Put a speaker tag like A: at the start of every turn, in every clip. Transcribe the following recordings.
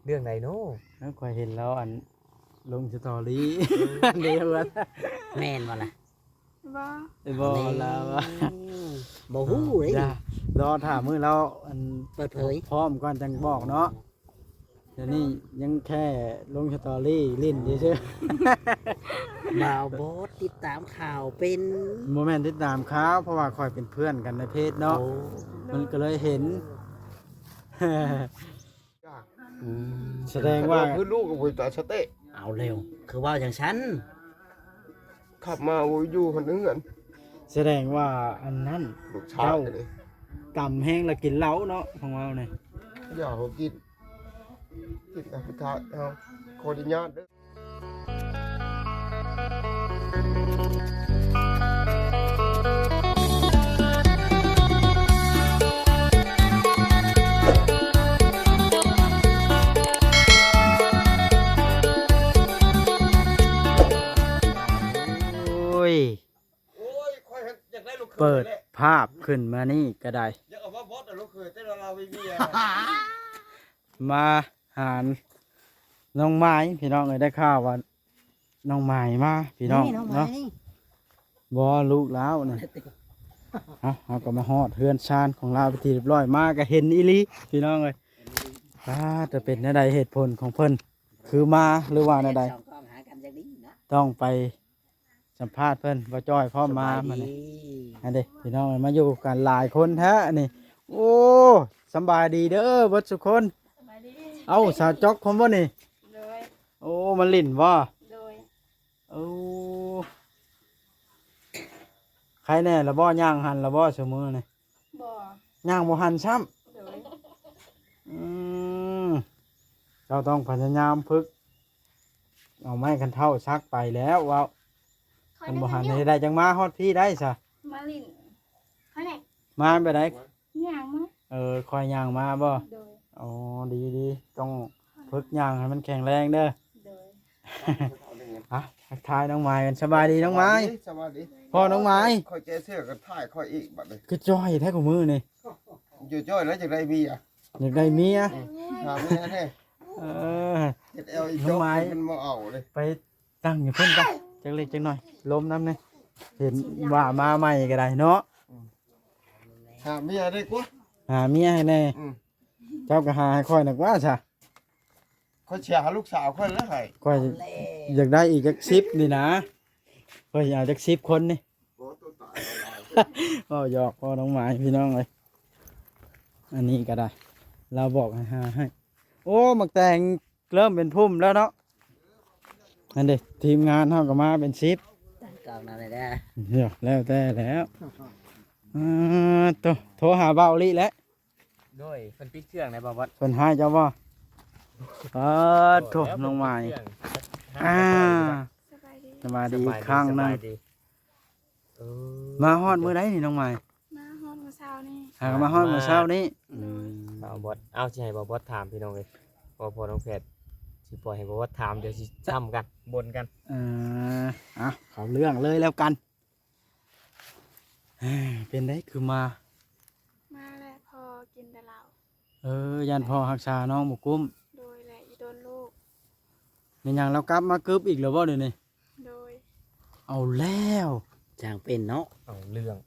A: เรื่องไหนโน้
B: แล้วค่อยเห็นแล้วอันลงสตอรี่ เดียวกัน
C: แม่นบ่ล่ะ
D: บ่
B: บ่แล้วว่า
C: บ่ฮู้เด้
B: จ้ารอถามมื้อเราอัน
C: เปิดเผย
B: พร้อมก่อนจังบอกเนาะเดี๋ยวนี้ยังแค่ลงสตอรี่ลิ้นเฉย
C: บ่าวโบสติดตามข่าวเป็น
B: ๆโมเมนต์ติดตามข่าวเพราะว่าคอยเป็นเพื่อนกันในเพจเนาะ
C: โอ้
B: มันก็เลยเห็น
C: อืม
B: แสดงว่า
E: คือลูกกับผมต่อสเตะ
C: เอาเร็ว คือว่าอย่างฉัน
E: ขับมาโอ้ยอยู่คนนึงเหมือน
B: แสดงว่าอันนั้น
E: ลูกชายเลย
B: กำแห้งแล้วกินเหล้าเนาะของเราเนี่ย
E: อยากเขากินแต่พุทธะเอาขออนุญาตเด้อ
B: โอ้ย
E: โอ้ยคอยอยากได้ลูก
B: เปิดภาพขึ้นมานี่ก็ได้
E: อยากเอาว่าบอสแต่ลูกเคยแต่เราไม่มีอะ
B: มาหารน้องไม้พี่น้องเลยได้ข่าวว่าน้องไม้มาพี่น้อง
C: นี่น้องไม้
B: เนาะ
C: นี่
B: บอลูกแล้วเนี่ยเอาก็มาฮอดเฮือนชานของเราไปทีเรียบร้อยมาก็เห็นอีหลีพี่น้องเลยจะเป็นอะไรเหตุผลของเพิ่นคือมาหรือว่าอะไร
C: สองกล้องหากันจังดีนะ
B: ต้องไปสัมภาษณ์เพิ่นว่าจ้อยพ่อมา
C: ส
B: มา
C: บาย
B: เนี่
C: ดี
B: อันเด้พี่น้องมาอยู่กันหลายคนแท้อันนี่โอ้สำบายดีเด้อเบิดทุกคน
D: สบายดี
B: เอ้าสาวจอกผมบ่นี่
D: โดย
B: โอ้มันลิ่นบ่
D: โดย
B: โอ้ใครแน่ละบ่ย่างหันละบ่เสมอนี่
D: บ่
B: ย่างบ่หันซ้ำ
D: โดย
B: อืมเราต้องพยายามฝึกเอาไม้กันเท่าซักไปแล้วว้าวมันบ่หันให้ได้จังมาฮอดพี่ได้ซะ
D: มาลินเขาแหละ
B: มาไปได้
D: ย่างมา
B: คอยย่างมาบ่
D: โดย
B: อ๋อดีดีต้องฝึกย่างให้มันแข็งแรงเด้อ
D: โดย
B: อ่ะทักทายน้องไม้กันสบายดีน้องไม้
E: สวัสดี
B: พ่อน้องไม้
E: คอยแก้เสื้อกันถ่ายคอยอีกบัดเลย
B: คือจ้อยแท้กับมือนี่
E: อยู่จ้อยแล้วจากได้บีอ่ะ
B: อยากได้เมีย
E: ถามแม่แน่
B: เออ
E: เฮ็ดเอลอีกจ้อยมันมาเอาเลย
B: ไปตั้งอยู่เพิ่นกันจักเล็กจักหน่อยลมน้ำนี่เห็นว่ามาใหม่ก็ได้เนาะ
E: ถามแม่ได้กว่า
B: หาเมียให้แน่
E: อืม
B: เจ้าก็หาให้ค่อยหนักว่าซะ
E: คอยเชียร์ลูกสาวคอยแล้วให้
B: ค่อย
C: แล้ว
B: อยากได้อีกจัก10นี่นะค่อยอยากจัก10คนนี่
E: บ่ตัวตาย
B: ก็หยอกพ่อน้องหมายพี่น้องเลยอันนี้ก็ได้ เราบอกให้หาให้ โอ้หมักแตงเริ่มเป็นพุ่มแล้วเนาะนั่นเด็ทีมงานเท่ากับมาเป็น10
C: ตั้งกล้องนั่นเลยเด้อ
B: เดี๋ยวแล้วแต่แล้วตัวโทรหาเบาลีแล้ว
A: ด้วยเพิ่นปิดเครื่องในบ่บอส
B: คนหายเจ้าบ่โทรน้องใหม่อ่า
D: สบายดี
B: สบายดีอีกครั้งหนึง
A: เออ
B: มาฮอดมื้อใดนี่น้องใหม่
D: มาฮอดมื้อเช้านี่
B: หากมาฮอดมื้อเช้านี้
A: บ่าวบอสเอาสิให้บ่าวบอสถามพี่น้องเลยพอน้องแพทย์สิปล่อยให้บ่าวบอสถามเดี๋ยวสิซ้ำกันบ่นกัน
B: เขาเรื่องเลยแล้วกันเป็นได้คือมา
D: มาแล้วพอกินแต่เหล้า
B: ยันพ่อหักษาน้องหมูกุ้ม
D: โดยและอีโดนลูก
B: เป็นหยังเรากลับมากึบอีกแล้วบ่เดี๋ยวนี้
D: โดย
B: เอาแล้ว
C: จางเป็นเนาะ
A: เอาเรื่อง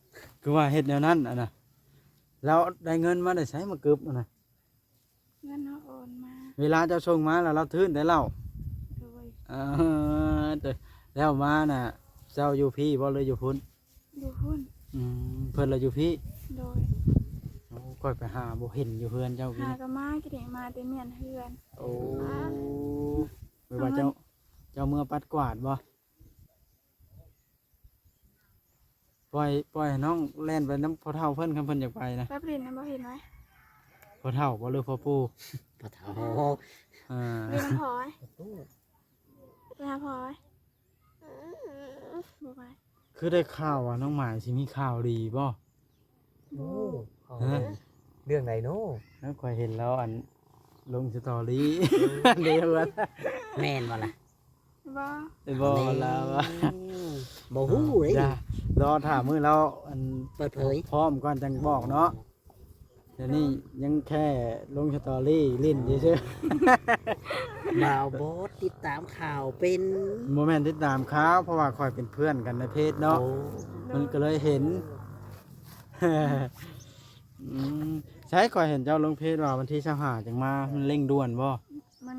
B: คือว่าเฮ็ดแนวนั้นอ่ะนะเราได้เงินมาได้ใช้มากึบอ่ะนะ
D: เงินเขาโอนมา
B: เวลาเจ้าส่งมาแล้วเราทื่นได้เล่า
D: โดย
B: แล้วมาน่ะ เจ้าอยู่พี่บ่เลยอยู่พุ่น
D: อยู่หุ้น
B: เพิ่นเราอยู่พี่
D: โดย
B: โอ้ค่อยไปหาบ่เห็นอยู่เพื่อนเจ้าพี่
D: หากะมากิเดมาแต่เมียนเฮือน
B: โอ้ไปว่าเจ้าเมื่อปัดกวาดบ่ปล่อยให้น้องแล่นไปน้ำพ่อเฒ่าเพิ่นคำเพิ่นอยากไปนะ
D: แป๊บลินนะบ่เห็นไหม
B: พ่อเฒ่าบ่หรือพ่อปู่
C: ปะเถา
B: อ่า
D: เรียนพอยไปหาพอยบ่ไป
B: คือได้ข่าวว่าน้องหมายสิมีข่าวดีบ่
A: โอ้
B: ฮะ
A: เรื่องไหนโน้
B: แล้วค่อยเห็นแล้วอันลงสตอรี่ เดียวกัน
C: แม่นบ่ล่ะ
D: บ่
B: บ่แล้วว่า
C: บ่ฮู้เด้
B: จ้ะรอถามมื้อเราอัน
C: เปิดเผย
B: พร้อมก่อนจังบอกเนาะ ดี๋ยวนี้ยังแค่ลงสตอรี่เล่นเฉย
C: บ่าวโบสติดตามข่าวเป็น
B: ๆโมเมนต์ติดตามเขาเพราะว่าคอยเป็นเพื่อนกันในเพจเนาะ
C: โอ้
B: มันก็เลยเห็น อืมใช่คอยเห็นเจ้าลงเพจว่าวันที่25จังมามันเร่งด่วนบ่
D: มัน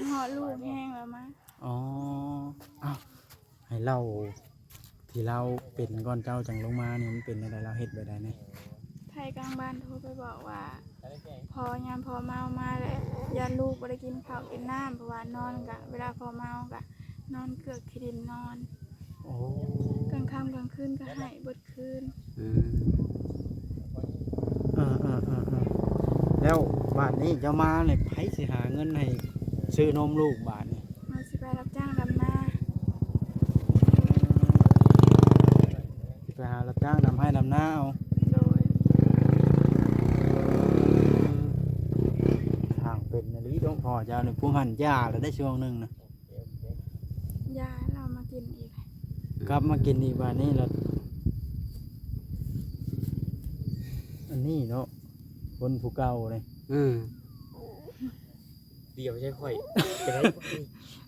D: หอลูกแห้งแล้วมั้ง
B: อ๋ออ้าวให้เล่าที่เราเป็นก่อนเจ้าจังลงมาเนี่ยมันเป็นอะไรเราเฮ็ดไปได้เนี่ย
D: ไทยกลางบ้านโทรไปบอกว่า พอยามพอเมามาแล้วยาลูกบ่ได้กินข้าวกินน้ำเพราะว่านอนกะเวลาพอเมากะนอนเกือกขี้ดินนอน
B: โอ้
D: กลางค่ำกลางคืนก็ให้เบิดคืน
C: อืม
B: แล้วบาทนี้เจ้ามาเนี่ยไผสิหาเงินให้ซื้อนมลูกบาทนี่
D: มาสิไปรับจ้างดำนา
B: สิไปหารับจ้างดำให้ดำนาเอา
D: โดย
B: ทางเป็นนาลีต้องพอเจ้าเนี่ยผู้หันยาแล้วได้ช่วงหนึงนะ
D: ยาเรามากินอีก
B: กลับมากินอีกบาทนี้แล้วอันนี้เนาะคนผู้เก่าเลย
C: อืม
A: เดี๋ยวใช่ค่อยจะได้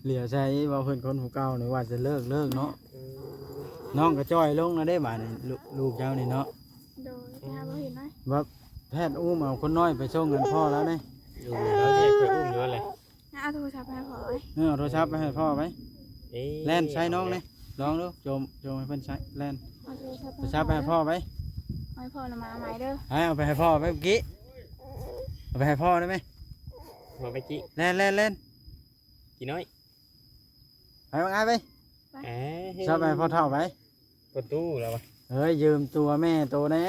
B: เหลียวใช้ว่าเพิ่นคนผู้เก่าเนี่ยว่าจะเลิกเนาะน้องก็จ้อยลงนะได้บาทนี่ลูกเจ้านี่เนาะ
D: โดยไปหาบ่เห็นไหม
B: ว่าแพทย์อุ้มเอาคนน้อยไปส่งเงินพ่อแล้วเนี่ย
A: แล้วใช่ค่อยอุ้มอยู่อะไร
D: งั้นเอาโทรศัพท์ให้พอไว้
B: เอาโทรศัพท์ไปให้พ่อไหม
A: เอ๊ะ
B: แล่นใช้น้องเนี่ยลองดูโจมให้เพิ่นใช้แล่น
D: เอาโทรศัพท์
B: โทรศัพท์ไปให้พ่อไหม
D: เอาให้พ่อละมาใหม่เด้อ
B: เอาไปให้พ่อไหมเมื่อกี้เอาไปให้พ่อได้ไหม
A: มาไปกี้
B: แล่น
A: กี่น้อย
B: ไปว่าไงไป
A: เอ๊ะ
B: ชอบไปให้พ่อเท่าไป
A: ประตูแล้ววะ
B: เฮ้ยยืมตัวแม่ตัวแน่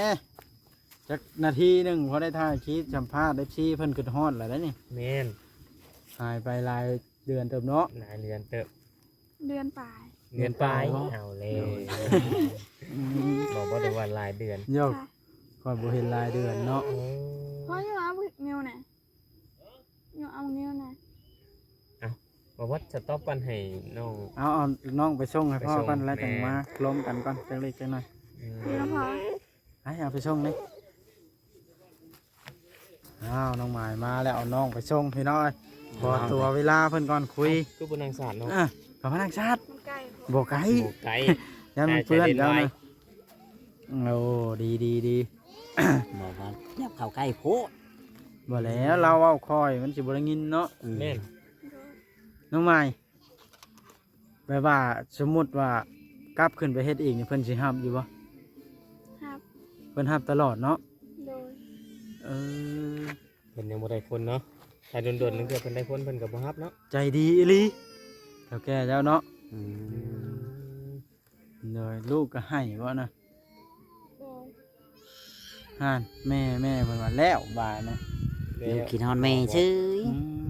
B: จักนาทีหนึ่งพอได้ถ่ายคลิปสัมภาษณ์ได้ชี้เพิ่นขึ้นฮอดแล้วได้นี่
A: แมน
B: หายไปหลายเดือนเติมเนาะ
A: นายเรือนเติบ
D: เดือนปลาย
A: เดือนปลาย
B: เดือนปลาย
A: เอาเลยบอกว่าเดือนวันรายเดือน
B: โยก
D: ค่ะ
B: คอยบ่เห็นรายเดือนเนาะ
D: พ่ออยู่เอาเงินน่ะอยู่เอาเงินน่ะ
A: บอกว่าจะต้องกันให้น้อง
B: เอาน้องไปส่งให้พ่อ
A: ไปส่ง
B: ก่อนแล้ว
A: แม่
B: จังมาล้มกันก่อนจังเล็กจังหน่อย
D: นี่น้องพอ
B: เอาไปส่งเลยอ้าวน้องหมายมาแล้วเอาน้องไปส่งพี่น้อยพอตัวเวลาเพิ่นก่อนคุย
A: ก็บนนางสารเนาะ
B: อ่ะกับพนักชาติ
D: มันใกล้พอ
B: บอกไก่
A: โบไก่
B: ยันมันเปื้อน
A: ใช่
B: เจ้า
A: ใช่
B: นะโอ้ดี
C: บอกว่าอย่าเข้าใกล้โพด
B: บ่แล้วเราเอาคอยมันสิบ่ได้ยินเนาะ
A: แม่น
D: โดย
B: น้องใหม่แบบว่าสมมุติว่ากลับขึ้นไปเฮ็ดเองนี่เพิ่นสิรับอยู่บ่
D: ครับ
B: เพิ่นรับตลอดเนาะ
D: โดย
B: เออ
A: เป็นยังบ่ได้คนเนาะถ้าโดนๆนึงเกิดเพิ่นได้คนเพิ่นก็บ่รับเนาะ
B: ใจดีอีหลีเท่าแก่เจ้าเนาะ
C: อืม
B: เลยลูกก็ให้บ่นะ
D: โดย
B: ห่านแม่เพิ่นว่าแล้วบาดนะ
C: อยู่กินฮอนแม่ชื่อ
B: อืม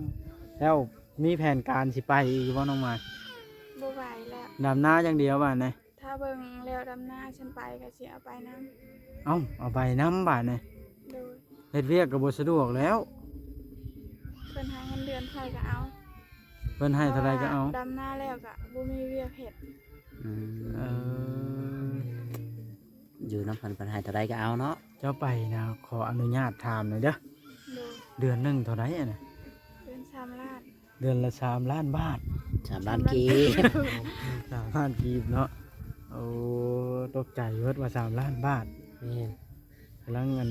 B: แล้วมีแผนการสิไปอีกบ่น้องใหม่
D: บ่ไหวแล้ว
B: ดำนาอย่างเดียวบาดนะ
D: ถ้าเบิ่งแล้วดำหน้าฉันไปก็สิเอาไปนํ
B: เอาไปน้ำบาดนะ
D: โดย
B: เฮ็ดเวียกก็บ่สะดวกแล้ว
D: เพิ่นให้เงินเดือนไผก็เอา
B: เพิ่นให้เท่าไรก็เอา
D: ดำหน้าแล้วก็บ่มีเวียกเฮ็ด
C: อืม
B: เออ
C: อยู่น้ำพันปันหายเท่าไรก็เอาเนาะ
B: เจ้าไปนะขออนุญาตถามหน่อยเด้อ
D: โดย
B: เดือนหนึงเท่าไรอะน่ะ
D: เป็น3ล้าน
B: เดือนละ3 ล้านบาท
C: 3 ล้านกีบ
B: 3 ล้านกีบเนาะโอ้ตกใจเบิดว่า3 ล้านบาท
A: แม่น
B: กำลังเงิน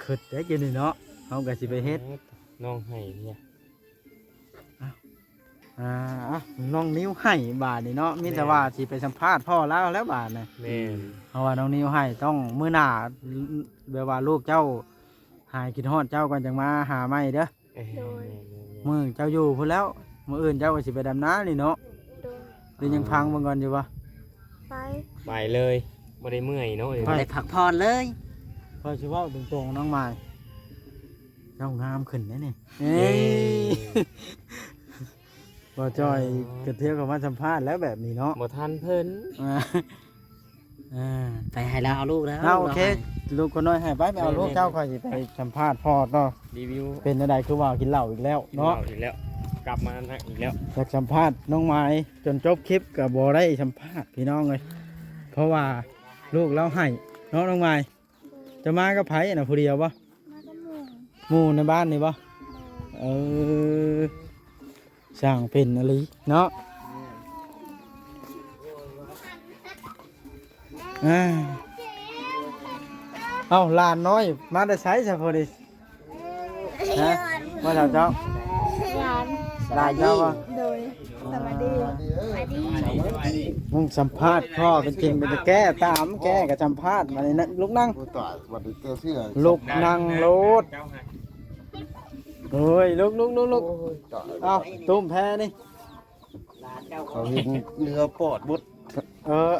B: ขึ้นได้กินนี่เนาะเฮาก็สิไปเฮ็ด
A: น้องให้เนี่ย
B: น้องนิ้วให้บาทนี่เนาะมีแต่ว่าสิไปสัมภาษณ์พ่อแล้วบาทน่ะ
A: แม่น
B: เพราะว่าน้องนิ้วให้ต้องมื้อหน้าแบบว่าลูกเจ้าหายกินฮอดเจ้าก่อนจังมาหาใหม่เด้อ
A: เอ้ย
B: มื้อเจ้าอยู่พุ่นแล้วมื้ออื่นเจ้าก็สิไปดำนานี่เนาะ
D: โดย
B: หรือยังพังเบิ่งก่อนอยู่บ่
D: ไป
A: ไปเลยบ่ได้เมื่อยเนาะ
C: ได้พักผ่อนเลย
B: พอสิเว้าตรงๆน้องใหม่เจ้างามขึ้นแน่นี่เอ้
A: เอ้
B: ย
A: ย
B: บ่จ้อยก็เที่ยวกับมาสัมภาษณ์แล้วแบบนี้เนาะ
A: บ่ทันเพิ่น
B: อ่าอ่า
C: ไปให้เราเอาลูกแล้ว
B: เอาโอเคลูกคนน้อยให้ไปเอาลูกเจ้าค่อยสิไปสัมภาษณ์พ่อต่อ
A: รีวิว
B: เป็นอะไรคือว่ากินเหล้าอีกแล้วเนาะ
A: อีกแล้ว กลับมาหนักอีกแล้ว
B: อยากสัมภาษณ์น้องไม้จนจบคลิปกับบได้สัมภาษณ์พี่น้องเลยเพราะว่าลูกเราให้เนาะน้องไม้
D: โดย
B: จะมากับไผน่ะผู้เดียวบ่
D: มากับหมู่
B: หมู่ในบ้านนี่บ่เออสร้างเป็นอะไรเนาะเอ้าหลานน้อยมาได้ใช้ซะพอดีฮะมาแล้วเจ้า
D: ร้าน
B: หลานเจ้าบ่
D: โดยสวัสดี
B: มึงสัมภาษณ์พ่อเป็นจริงเป็นจะแก้ตามแก้กับสัมภาษณ์มาเลยนะลูกนั่ง
E: ผู้ตายวันนี้เจอเสื้อ
B: ลูกนั่งรถเฮ้ยลูก
E: โอ้ยตาย
B: เอาตุ้มแพ้นี่
E: เขาเห็นเนื้อปอดบด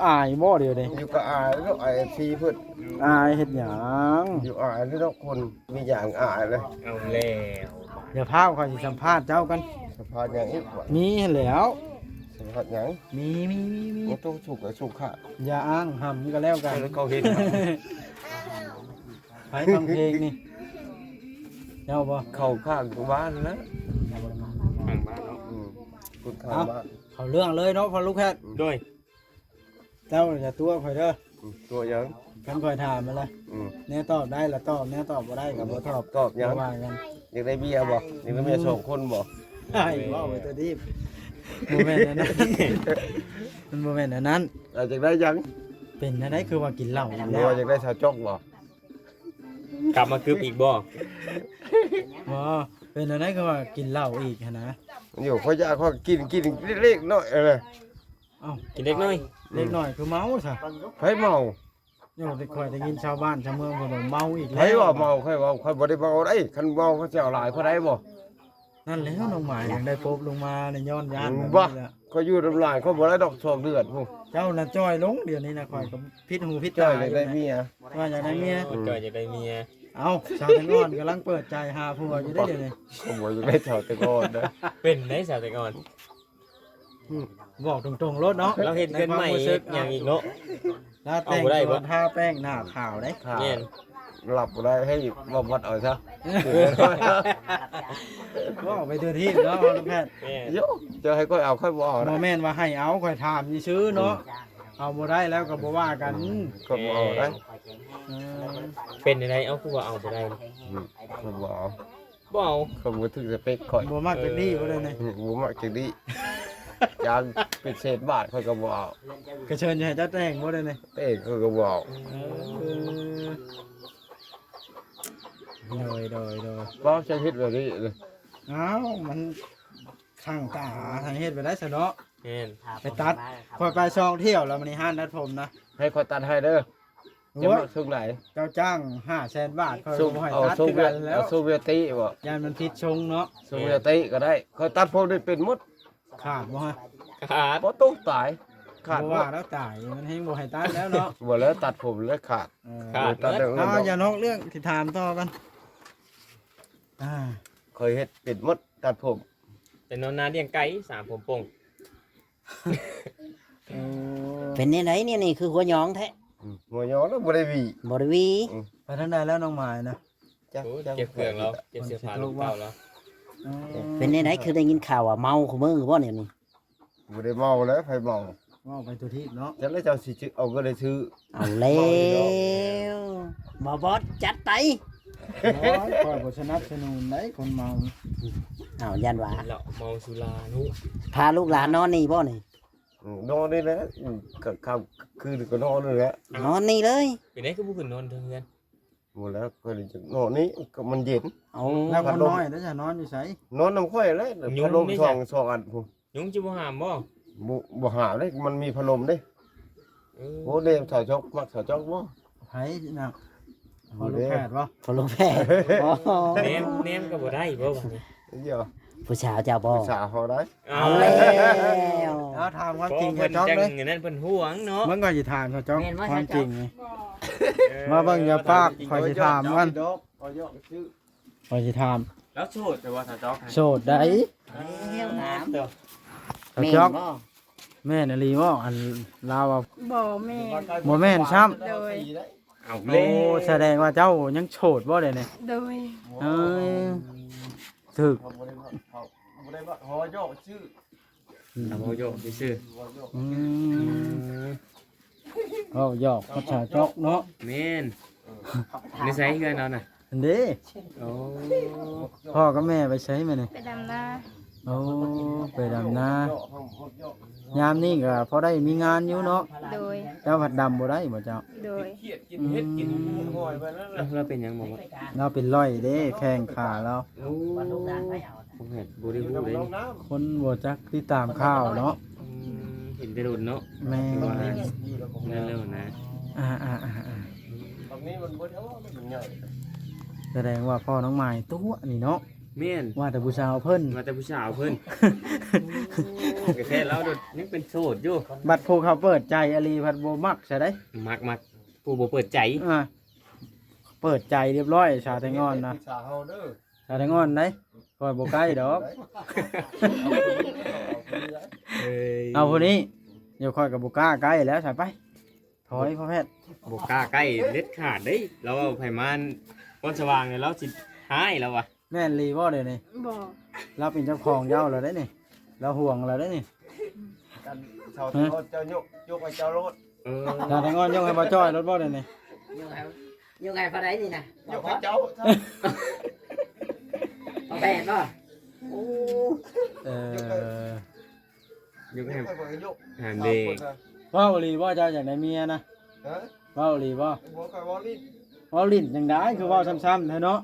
B: อายบ่เดียวเด้
E: อยู่กับอายแล้วไอ้ทีเพิ่น
B: อายเฮ็ดหยัง
E: อยู่อายแล้วคนมีอย่างอายเลย
A: เอาแล้ว
B: เดี๋ยวพาข่อยสิสัมภาษณ์เจ้ากัน
E: สภาพอย่างนี้วะ
B: มีแหล้ว
E: สภาพอย่าง
B: มี
E: มันต้องสุกกับสุกค่ะ
B: อย่าอ้างหำก็แล้วกัน
A: แล้วเขาเห็น
B: ไปฟังเพลงนี่เจ้าบ่
E: เข้าข้างบ้านนะ
A: ทางบ้านเนาะ
E: คุณข้างบ้าน
B: เขาเรื่องเลยเนาะพอลูกแพทย์
A: ด้วย
B: เจ้าอย่าตัวข่อยเด้อ
E: ตัวยัง
B: คันข่อยถามมาละแน่ตอบได้ละตอบแน่ตอบบ่ได้ก็บ่ตอบ
E: ตอบยัง
B: ว่ากัน
E: อยากได้เบียร์บ่อยากได้เบียร์2 คนบ่
B: ไอ้ว่าไปตัวดีโมเมนต์นั้นมันโมเมนต์นั้น
E: อยากได้ยัง
B: เป็นอะไรคือว่ากินเหล้า
E: ห
B: แล้
E: รือ
B: ว
E: ว่าอยากได้ชาวจอกบ่
A: กลับมาคืบอีกบ่
B: บ่เป็นอะไรคือว่ากินเหล้าอีกหั้นนะ
E: มันอยู่เขาอยากเขากินเล็กๆน้อยเลย
B: เอ้า
A: กินเล็กน้อย
B: เล็กน้อยคือเมาซะ
E: ไผเมา
B: โยมได้คอยได้ยินชาวบ้านชาวเมืองเพิ่นว่าเมาอีก
E: ไผ
B: แล้ว
E: ว่าเมาใครว่าใครบ่ได้เมาได้คันเมาเขาจะเอาหลายเขาได้บ่
B: นั่นแหล้วน้องหมายยังได้พบลงมาในย้อนยานแบบ
E: บ่
B: นี้แหละ
E: เขาอยู่น้ำลายเขาบ่ได้ดอก2 เดือนพุ่น
B: เจ้าน่ะจ้อยลงเดี๋ยวนี้นะคอยก็พิษหูพิษ
E: จ้อ
B: ตาย
E: อยากได้เมีย
B: ว่าอยากได้เมีย
A: คนจอยจะได้เมีย
B: เอ้าชาวแตงอนกำลังเปิดใจหาผัวอยู่ได้เดี๋ยวนี้
E: เขาบ่อยากได้ชาวตะกอนนะ
A: เป็นได้สาวแต่ก่อน
B: บอกตรงๆรถเนาะ
A: เราเห็นเกินใหม่
B: ใความรู้สึก
A: อย่างอีกเนาะ
B: ถ้าแต่ง
A: เอาบ่ได้
B: ตั
A: บ่
B: วทาแป้งหน้าขาวได้
E: ค่ะ
A: เนี่ย
E: หลับบ่ได้ให้บ่วัดเอาซะ
B: ก็เอาไปตัวที่เนาะลูกแพทย์
A: เนี่ย
E: โยจะให้ค่อยเอาค่อยบ่เอา
B: โม
E: นะ
B: แม่นว่าให้เอาค่อยถามซื้อเนาะเอาบ่ได้แล้วก็บ่ว่ากัน
E: ก็บ่เอาได้
B: เออ
A: เป็นอะไรเอาคือว่าเอาบ่ได้
E: ก็บ่เอา
A: บ่เอา
E: เขาบ่ถึงสเปคข่อย
B: บ่มักเป็นดีบ่ได้เลย
E: บ่มักจังดียามเป็นเศษบาทค่อยก็บ่เอา
B: ก็เชิญให้เจ้าแต่งบ่ได้เลย
E: เต้ค่อยก็บ่เอา
B: โดย
E: บ่จะเฮ็ดแบบนี้เลย
B: เอ้ามันข้างตาให้เฮ็ดไปได้ซะเนาะ
A: เนี่ย
B: ไปตัดค่อยไปช่องเที่ยวแล้วมันนี่ห้านนัดผมนะ
E: ให้ค่อยตัดให้เด้อจะ
B: โอ้ย
E: มักทุกไหน
B: เจ้าจ้าง500,000 บาทค่อย
E: สู้
B: บ่ให้
E: เอา
B: ตัด
E: โซ
B: คือ
E: เวีย
B: กั
E: ต
B: นแล้
E: เอา
B: ว
E: โซเวียติบ่
B: ยานมันผิดชงเนาะ
E: โซเวียติก็ได้ค่อยตัดพวกนี้เป็นหมด
B: ขาดบ่ฮะ
A: ขาด
E: บ่ต้องตายขาด
B: บ่
E: บ่
B: ว่าแล้วตายมันให้บ่ให้ตัดแล้วเนาะ
E: บ่แล้วตัดผมแล้วขาด
A: ขาด
E: ตัด
A: เบิด
E: เรื่อง
B: เอา
E: นั้น
B: อย่านอกเรื่องที่ถามต่อกันอ่า
E: เคยเฮ็ดเป็นหมดตัดผม
A: แต่นอนนานเลี้ยงไก่สามผมโป่ง
C: เป็นเนี่ยไหนเนี่ยนี่คือหัวหยองแท้
E: หัวย้อนแล้วบ่ได้หวี
C: บริวี
B: ไปทางใดแล้วน้องหมายนะ
E: จ้ะ
A: โอ้เก็บเครื่องแล้วเก็บเสื้อผ้าลูกเก่าแล้ว
B: อ๋อ
C: เป็นเนี่ยไหนคือได้ยินข่าวว่าเมาขมือบ่เนี่ยนี่
E: บ่ได้เมาแล้วไผเมา
B: ว่าไปตัวที่เนาะ
E: จังแล้วเจ้าสิซื้อเอาก็ได้ซื้อ
C: เอาแล้วบ่บอสจัดไต
B: คอยบทสนับสนุนได้คนเมา
C: เอายันว่า
A: เราเมาสุรานุ
C: พาลูกหลานนอนนี่บ่นี่
E: นอนนี่แหละก็ค่ำคืนก็นอนนี่แหละ
C: นอนนี่เลย
A: เป็นไงคือผู้ขึ้นนอนเทือน
E: หมดแล้วก็เลยจะนอนนี่ก็มันเย็น
C: เอา
B: แล้วคนน้อยแล้วจะนอนอยู่ไส
E: นอนน้ำค่อยแล้วพัดลมสองอันพุ่น
A: ยุงจิบ่หามบ่
E: บ่หาเด้มันมีพัดลมเด้
A: เออ
E: โอ้เด้สาวจอกมักสาวจอกบ่
B: ไผน่ะพอลูกแพทย์บ่
C: คนลูกแพ้ อ๋อ
A: แนมก็บ่ได้บ่บัดนี้
E: เดี๋ยว
C: ผู้สาวเจ้าบ่
E: สาวเฮาได้
C: เอาแล้ว
B: เอาถามความ
A: พอ
B: จริง
A: เพิ่
B: กับ
A: น
B: จ๊อก
A: จัง
B: เลย
A: อย่างนั้นเพิ่นห่วงเนาะ
B: มันก็สิถามกับจ๊อก
C: แม่นว่า
B: ความ
C: จ๊อก
B: จริงไง มาเบิ่งอย่าปากคอยสิถามมัน
E: เอายอกชื่อ
B: คอยสิถาม
A: แล้วโสดแต่ว่าสาวจ๊อก
B: โสดได้
C: แล้วน้ำ
A: เด้อ
B: กับ
C: แม่น
B: จ๊อก
C: บ่
B: แม่นอลีบ่อันลาวว่า
D: บ่แม่น
B: บ่แม่นซ้ำ
D: โดย
A: เอา
B: โอ้
A: เลย
B: แสดงว่าเจ้ายังโสดบ่ได้เนี่ย
D: โดย
B: เอ้ยถึก
E: เขาบ่ได้ว่าเขาบ่ได้ว่าหอยอกชื่อ
A: เอาบ่โยกซื่อ
B: อืมเอาหยอกภาษาจ๊อกเนาะ
A: ๆแม่นนิสัยเฮือนเราน่ะ
B: อันเด้
A: โอ้
B: พ่อกับแม่ไปใช้มานี่
D: ไปดำนา
B: โอ้ไปดำนายามนี้ก็พอได้มีงานอยู่เนาะ
D: โดย
B: เจ้าผัดดำบ่ได้บ่เจ้า
D: โดย
A: เราเป็นหยังบ่วะ
B: เราเป็นร้อยเด้แข้งขาเรา
A: โอ้ผมเห็นบ่ได้ฮู้เลย
B: คนบ่จักติดตามข่าวเนาะ
A: เห็นแต่โดนเนาะ
B: แม่
A: ว่านั่นแล้วนะ
B: อ่า
E: ตรงนี้มันบ่เท่ามันใหญ่
B: แสดงว่าพ่อน้องไม้ตัวนี่เนาะ
A: แม่น
B: ว่าแต่ผู้ชาวเพิ่น
A: มาแต่ผู้สาวเพิ่นก็แค่เราโดดยังเป็นโสดอยู่
B: บัดผู้เขาเปิดใจอลีพัดบ่มักใช่ได้
A: มักผู้บ่เปิดใจ
B: เปิดใจเรียบร้อยชาแตงอนนะ
E: สาวเฮาเด้อ
B: ชาแตงอนได้คอยบ่ใกล้ดอก
A: เอ้ย
B: เอาผู้นี้เดี๋ยวคอยกับบ่กล้าใกล้แล้วใส่ไปถอยพ่อแพทย์
A: บ่กล้าใกล้เด็ดขาดเด้เราเอาไผมานก้อนสว่างเนี่ยเราสิหายแล้วว่ะ
B: แม่นลีบ่เดี๋ยวนี้
D: บอก
B: เราเป็นเจ้าของเจ้าแล้วได้นี่เราห่วงเราได้นี่
E: กันชาวรถเจ้ายกให้เจ้ารถ
A: เออ
B: ชาแตงอนยกให้บ่จ้อยรถบ่เดี๋ยวนี้
C: ยังไงพอได้นี่นะ
E: ยกให้เจ้า
C: เอาแบนป่ะโอ้
A: อยู่
E: ย
A: ให้
E: กให้บ่ยก
A: หามเด้
B: เว้าลีบ่เจ้าอยากได้เมียนะ
E: ฮะ
B: เว้าลีบ่
E: บ่ค่อยบ่รีบ
B: เว้าลิ้นจังได้คือเว้าซ้ำๆแท้เนาะ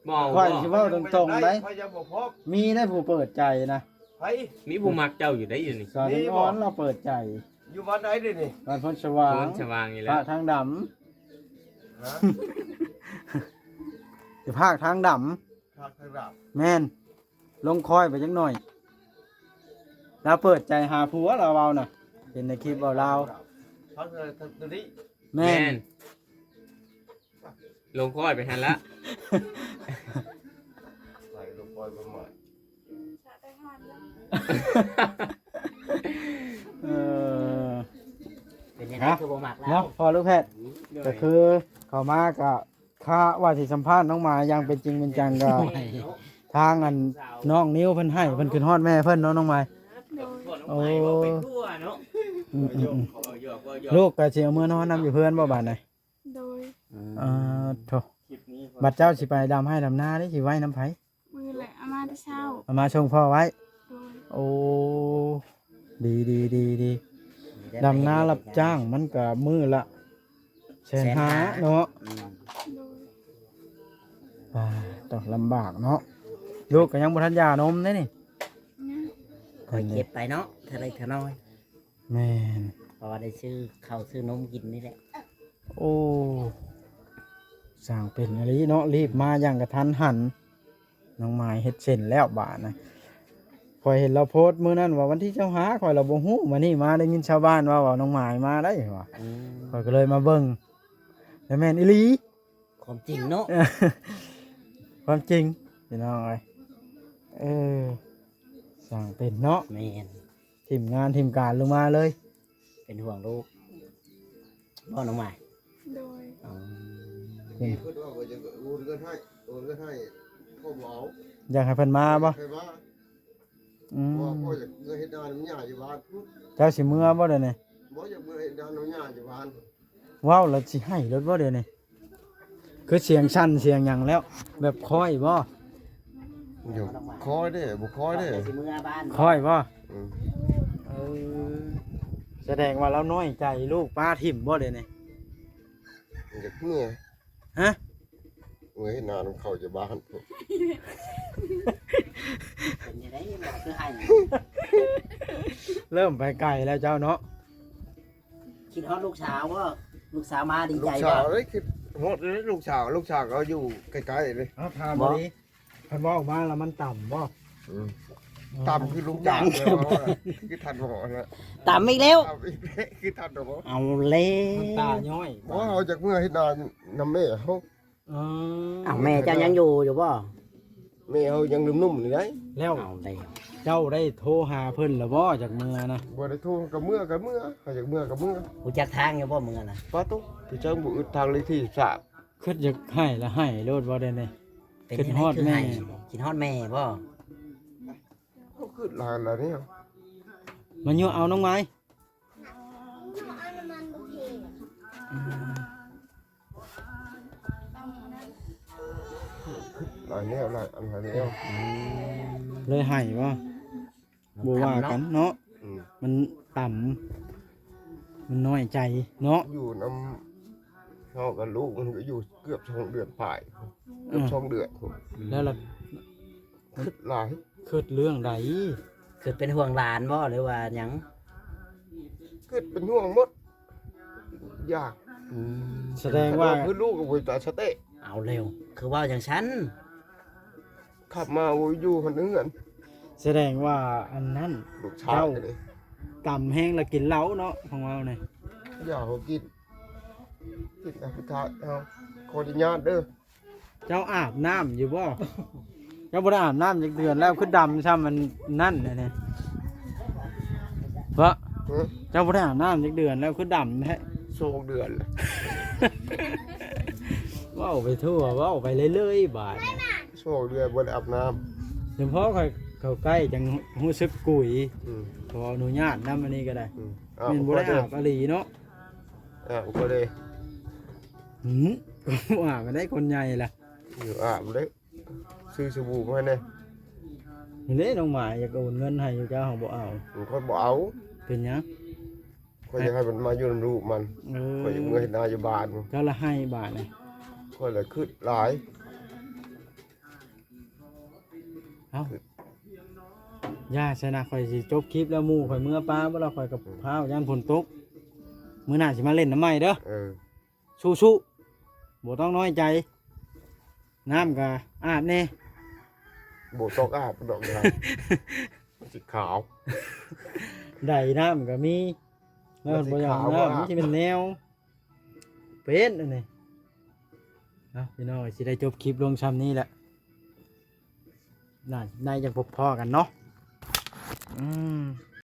A: บ่
B: ค่อยสิเว้าตรงๆได้
E: พยายามบ่พบ
B: มีได้ผู้เปิดใจนะ
E: ไผ
A: มีผู้มักเจ้าอยู่ได้อยู่นี่
B: ชาแตงอนเราเปิดใจ
E: อยู่บ้านไหนเด้นี่
B: บ้านพ้นสว่าง
A: ก้อนสว่างนี่
B: ภา
A: แล้
B: คว ทางด
E: ฮะ
B: ำอยู่ภาคทางด
E: ทางทางราบ
B: ำแม่นลงคอยไปจังหน่อยแล้วเปิดใจหาผัวเราเอาน่ะเห็นในคลิปเอาเรา
E: ทางตัวนี้
B: แม่น
A: ลงคอยไปหันละ
E: ไหลลงปล่อยบ่หมด
D: ชาแตงอนแล้ว
B: เออ
C: เป็นยังไงคือบ่มักแล้ว
B: เนาะพอลูกแพทย์ก็คือเขามากับค่าว่าสิสัมภาษณ์น้องหมายังเป็นจริงเป็นจังก็ทางอันน้องนิ้วเพิ่นให้เพิ่นขึ้นฮอดแม่เพิ่นเนาะน้องไม้
D: โดย
B: โอ้ อืม
A: ลู
B: ลู
A: ก
B: กก็สิเอามื่อนอนนํอยู่เพื่อนบ่บาดไหน
D: โดย
B: โถบัดเจ้าสิไปดำให้ดำหน้าได้สิไว้น้ำไผ
D: มือแหละอามาที่เช่า
B: เอามาชงพ่อไว้
D: โดย
B: โอ้ดีดำนารับจ้างมันก็มือละ150,000เนาะ
D: โดย
B: ต้องลำบากเนาะลูกก็ยังบ่ทันหย่านมเด้นี่
D: เนี่ย
C: คอยเก็บไปเนาะเท่าไรเท่าน้อย
B: แม่น
C: เพราะว่าได้ซื้อข้าวซื้อนมกินนี่แหละ
B: โอ้สร้างเป็นอะไรเนาะรีบมาอย่างกระทันหันน้องไม้เฮ็ดเช่นแล้วบาดนะข่อยเห็นเราโพสต์มื้อนั้นว่าวันที่เจ้าหาข่อยเราบ่ฮู้มานี่มาได้ยินชาวบ้านว่าน้องไม้มาได้ว่าข่อยก็เลยมาเบิ่งแต่แม่นอีหลี
C: ความจริงเนาะ
B: ความจริงพี่น้องเอ้ยสร้างเป็นเนาะ
C: แม่น
B: ทีมงานทีมการลงมาเลย
C: เป็นห่วงลูกพ่อน้องใหม่
D: โดย
C: อ๋อ
E: เพิ่นว่าบ่จะโอนเงินให้พ่อบ่เอา
B: อยากให้เพิ่นมาบ่
E: ใครว่า
B: อืม
E: พ่ออยากเงินเฮ็ดงานมันยากอยู่บ้าน
B: เจ้าสิเมื่อบ่เดี๋ยวนี้
E: บ่อยากเงินเฮ็ดงานมันยากอยู่บ้าน
B: ว้าวแล้วสิให้รถบ่เดี๋ยวนี้คือเสียงชั้นเสียงหยังแล้ว แบบคอยบ่
E: เดี๋ยวคอยเด้บ่คอยเด้
C: ไปสิเมื่อบ้าน
B: คอยบ่
E: อืม
B: เออแสดงว่าเราน้อยใจลูกป้าทิ่มบ่เดี๋ยวนี้
E: อยากเมื่อย
B: ฮะ
E: เมื่อยนานเข้าจะบ้าน
C: เป็นยังไงบอกคือให้
B: เริ่มไปไกลแล้วเจ้าเนาะ
C: คิดฮอดลูกสาวว่าลูกสาวมาดี
E: ลู
C: ใจ
E: ก
C: บ่
E: สาวเอ้ยคือโหดเลยลูกสาวก็อยู่ใกล้ๆเลย
B: เอาถามบ่ดีเพิ่นว่าออกมาแล้วมันต่ำบ่
E: ต่ำคือลูกสาวเลยว่าคือทันหมอนะ
C: ตามอีกแล้ว
E: ต่ำอีกแล้วคือทันหมอ
C: เอาแล้
B: มันตาว ย้อย
E: เพราะเอาจากเมื่อเฮ็ดนานนำแม่เขา
B: อ๋อ
C: เอาแม่เจ้ายังอยู่บ่
E: แม่เขายังนุ่มๆอยู่ได้
B: แล้ว
C: เอาแล้ว
B: เจ้าได้โทรหาเพิ่นแล้วบ่จากเมือนะ
E: บ่ได้โทรกับเมื่อเขาจากเมื่อกับเมื่อ
C: รู้จักทางอยู่บ่เมื่อน่ะ
E: ป้าตุ๊พี่เจ้าบุอึดทางเลขที่13
B: คิดอยากให้แล้วให้โลดบ่ได้นี่
C: เป็น
B: คิด
C: ยัง
B: ฮ
C: ไง
B: อด
C: คือ
B: แม่
C: ให้คิดฮอดแม่บ่
E: เขาขึ้นลานแล้วเนี่ย
B: มันอยู่เอาน้องไม้
E: ลายแนวหลายอันหลายแนว
B: เลยให้บ่บ่ว่ากันเนาะ
E: อืม
B: มันต่ำมันน้อยใจเนาะ
E: อยู่น้ำเฮากับลูกมันก็อยู่เกือบ2 เดือนปลายเกือบ2 เดือน
B: แล้วล่ะ
E: คิดหลาย
B: คิดเรื่องใด
C: คือเป็นห่วงหลานบ่หรือว่าหยัง
E: คิดเป็นห่วงหมดยาก
B: แสดงว่า
E: เพื่อลูกกับวิตาสเตะ
C: เอาเร็ว คือว่าอย่างฉัน
E: ขับมาวิอยู่คนนึงกัน
B: แสดงว่าอันนั้น
E: ลูกชายเลย
B: ต่ำแห้งแล้วกินเหล้าเนาะของเราเนี่ย
E: อย่าเขากินแต่พุทธะเอาขออนุญาตเด้อ
B: เจ้าอาบน้ำอยู่บ่ เจ้าบ่ได้อาบน้ำจักเดือนแล้วคือดำซ้ำมันนั่นเนี่ยเพราะ
E: ฮะ
B: เจ้าบ่ได้อาบน้ำจักเดือนแล้วคือดำแท้
E: 2 เดือนเลย
B: เว้าไปทั่วเว้าไปเรื่อยๆบาดเนี่ย
E: 2 เดือนบ่ได้อาบน้
B: เฉพาะเขาใกล้จังรู้สึกกุย
E: ำ
B: ขออนุญาตนำอันนี้ก็ได้
E: อ้าว
B: แม่นบ่ได้อาบอหลีเนาะ
E: ก็เลย
B: หืม บ่อาบมาได้คนใหญ่ล่ะ
E: อยู่อาบเลยซื้อสบู่มาให้แน่
B: นี่เด้น้องหมายอยากโอนเงินให้อยู่เจ้าของบ่เอา
E: มันค่อยบ่เอา
B: เป็นหยัง
E: ค่อยจะให้มันมาอยู่ในรูปมัน
B: เออ
E: ค่อยจะเมื่อเห็นหน้าอยู่บ้านมัน
B: เจ้าละให้บาทเลย
E: ค่อยเลยคิดหลาย
B: เอ้าย่าชนะข่อยสิจบคลิปแล้วหมู่ข่อยเมื่อป้าบ่เราข่อยกับพร้าวย่านฝนตกมื้อหน้าสิมาเล่นน้ำใหม่เด้อ สู้ๆบ่ต้องน้อยใจ น้ำก็อาบแน่
E: โบตอกอาบดอกยาสีขาว
B: ได้น้ำก็มีแล้วบ่อยาก
E: มันสิขาว
B: น้ำ
E: อะ
B: มันสิเป็นแนวเป็นอันนี้เอ้าพี่น้องสิได้จบคลิปลงซ้ำนี้แหละน่าจะพบพ่อกันเนาะ